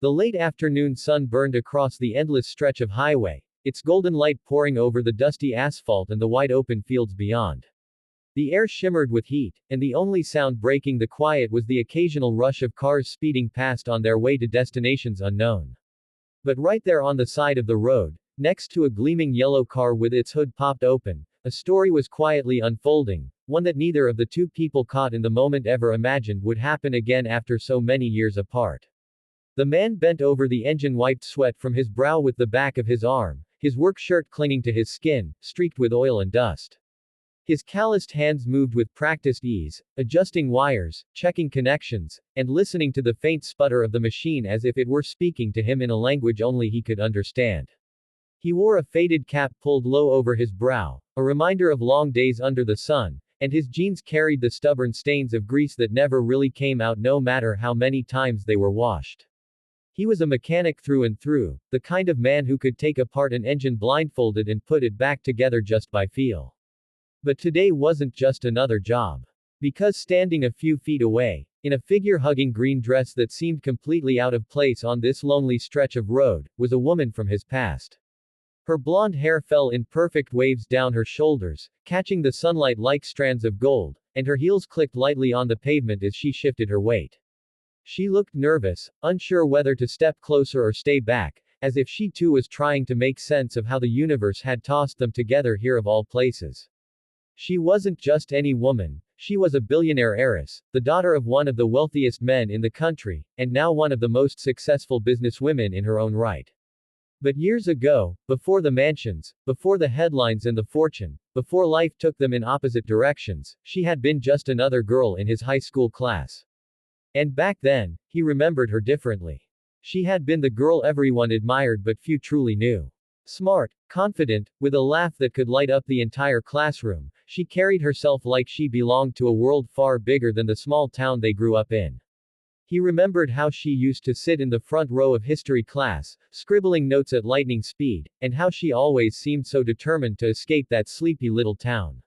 The late afternoon sun burned across the endless stretch of highway, its golden light pouring over the dusty asphalt and the wide open fields beyond. The air shimmered with heat, and the only sound breaking the quiet was the occasional rush of cars speeding past on their way to destinations unknown. But right there on the side of the road, next to a gleaming yellow car with its hood popped open, a story was quietly unfolding, one that neither of the two people caught in the moment ever imagined would happen again after so many years apart. The man bent over the engine, wiped sweat from his brow with the back of his arm, his work shirt clinging to his skin, streaked with oil and dust. His calloused hands moved with practiced ease, adjusting wires, checking connections, and listening to the faint sputter of the machine as if it were speaking to him in a language only he could understand. He wore a faded cap pulled low over his brow, a reminder of long days under the sun, and his jeans carried the stubborn stains of grease that never really came out no matter how many times they were washed. He was a mechanic through and through, the kind of man who could take apart an engine blindfolded and put it back together just by feel. But today wasn't just another job. Because standing a few feet away, in a figure-hugging green dress that seemed completely out of place on this lonely stretch of road, was a woman from his past. Her blonde hair fell in perfect waves down her shoulders, catching the sunlight like strands of gold, and her heels clicked lightly on the pavement as she shifted her weight. She looked nervous, unsure whether to step closer or stay back, as if she too was trying to make sense of how the universe had tossed them together here of all places. She wasn't just any woman, she was a billionaire heiress, the daughter of one of the wealthiest men in the country, and now one of the most successful businesswomen in her own right. But years ago, before the mansions, before the headlines and the fortune, before life took them in opposite directions, she had been just another girl in his high school class. And back then, he remembered her differently. She had been the girl everyone admired but few truly knew. Smart, confident, with a laugh that could light up the entire classroom, she carried herself like she belonged to a world far bigger than the small town they grew up in. He remembered how she used to sit in the front row of history class, scribbling notes at lightning speed, and how she always seemed so determined to escape that sleepy little town.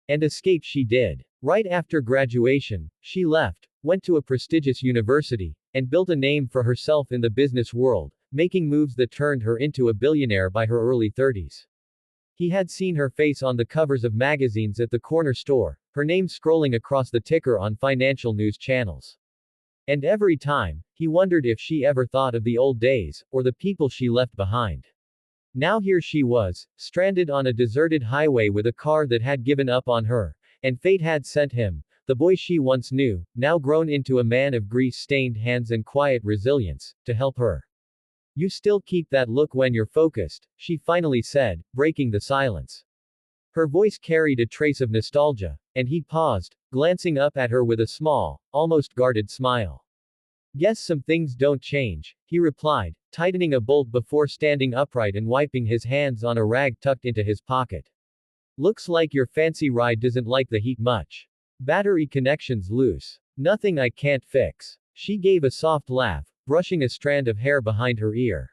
And escape she did. Right after graduation, she left, went to a prestigious university, and built a name for herself in the business world, making moves that turned her into a billionaire by her early 30s. He had seen her face on the covers of magazines at the corner store, her name scrolling across the ticker on financial news channels. And every time, he wondered if she ever thought of the old days, or the people she left behind. Now here she was, stranded on a deserted highway with a car that had given up on her, and fate had sent him, the boy she once knew, now grown into a man of grease-stained hands and quiet resilience, to help her. "You still keep that look when you're focused," she finally said, breaking the silence. Her voice carried a trace of nostalgia, and he paused, glancing up at her with a small, almost guarded smile. "Guess some things don't change," he replied, tightening a bolt before standing upright and wiping his hands on a rag tucked into his pocket. "Looks like your fancy ride doesn't like the heat much. Battery connection's loose. Nothing I can't fix." She gave a soft laugh, brushing a strand of hair behind her ear.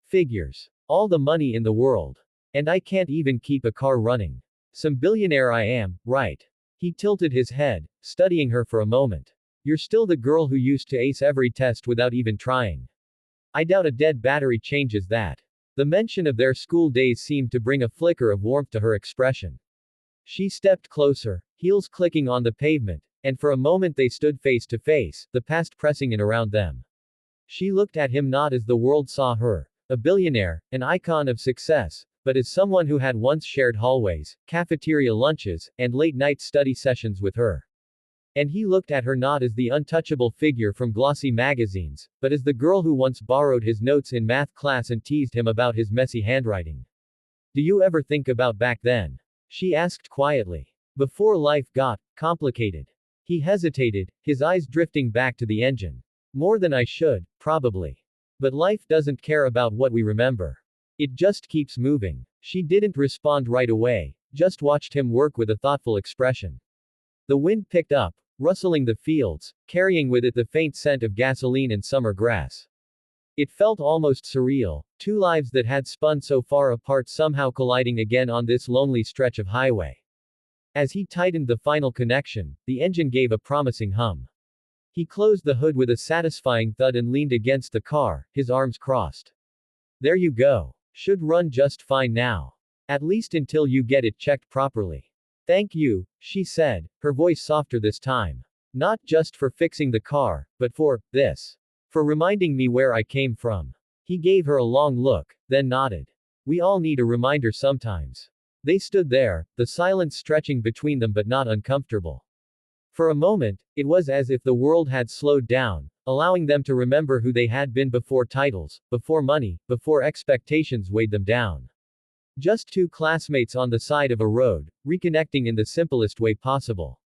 "Figures. All the money in the world. And I can't even keep a car running. Some billionaire I am, right?" He tilted his head, studying her for a moment. "You're still the girl who used to ace every test without even trying. I doubt a dead battery changes that." The mention of their school days seemed to bring a flicker of warmth to her expression. She stepped closer, heels clicking on the pavement, and for a moment they stood face to face, the past pressing in around them. She looked at him not as the world saw her, a billionaire, an icon of success, but as someone who had once shared hallways, cafeteria lunches, and late-night study sessions with her. And he looked at her not as the untouchable figure from glossy magazines, but as the girl who once borrowed his notes in math class and teased him about his messy handwriting. "Do you ever think about back then?" she asked quietly. "Before life got complicated." He hesitated, his eyes drifting back to the engine. "More than I should, probably. But life doesn't care about what we remember. It just keeps moving." She didn't respond right away, just watched him work with a thoughtful expression. The wind picked up, rustling the fields, carrying with it the faint scent of gasoline and summer grass. It felt almost surreal, two lives that had spun so far apart somehow colliding again on this lonely stretch of highway. As he tightened the final connection, the engine gave a promising hum. He closed the hood with a satisfying thud and leaned against the car, his arms crossed. There you go. Should run just fine now. At least until you get it checked properly. Thank you, she said, her voice softer this time. Not just for fixing the car, but for this. For reminding me where I came from. He gave her a long look, then nodded. We all need a reminder sometimes. They stood there, the silence stretching between them but not uncomfortable. For a moment, it was as if the world had slowed down, allowing them to remember who they had been before titles, before money, before expectations weighed them down. Just two classmates on the side of a road, reconnecting in the simplest way possible.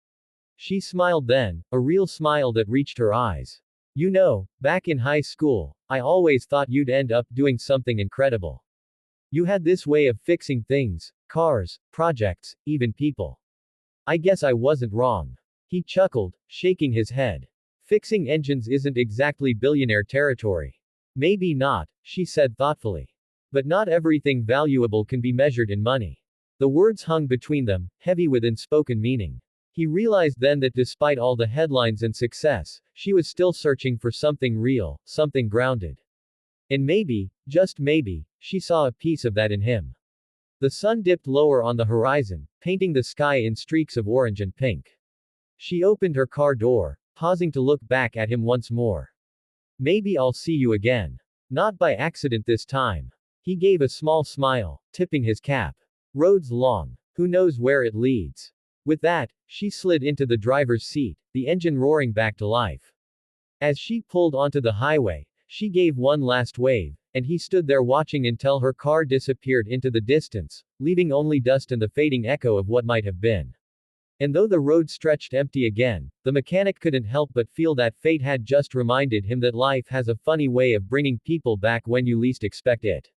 She smiled then, a real smile that reached her eyes. You know, back in high school, I always thought you'd end up doing something incredible. You had this way of fixing things, cars, projects, even people. I guess I wasn't wrong. He chuckled, shaking his head. Fixing engines isn't exactly billionaire territory. Maybe not, she said thoughtfully. But not everything valuable can be measured in money. The words hung between them, heavy with unspoken meaning. He realized then that despite all the headlines and success, she was still searching for something real, something grounded. And maybe, just maybe, she saw a piece of that in him. The sun dipped lower on the horizon, painting the sky in streaks of orange and pink. She opened her car door, pausing to look back at him once more. Maybe I'll see you again. Not by accident this time. He gave a small smile, tipping his cap. Road's long. Who knows where it leads? With that, she slid into the driver's seat, the engine roaring back to life. As she pulled onto the highway, she gave one last wave, and he stood there watching until her car disappeared into the distance, leaving only dust and the fading echo of what might have been. And though the road stretched empty again, the mechanic couldn't help but feel that fate had just reminded him that life has a funny way of bringing people back when you least expect it.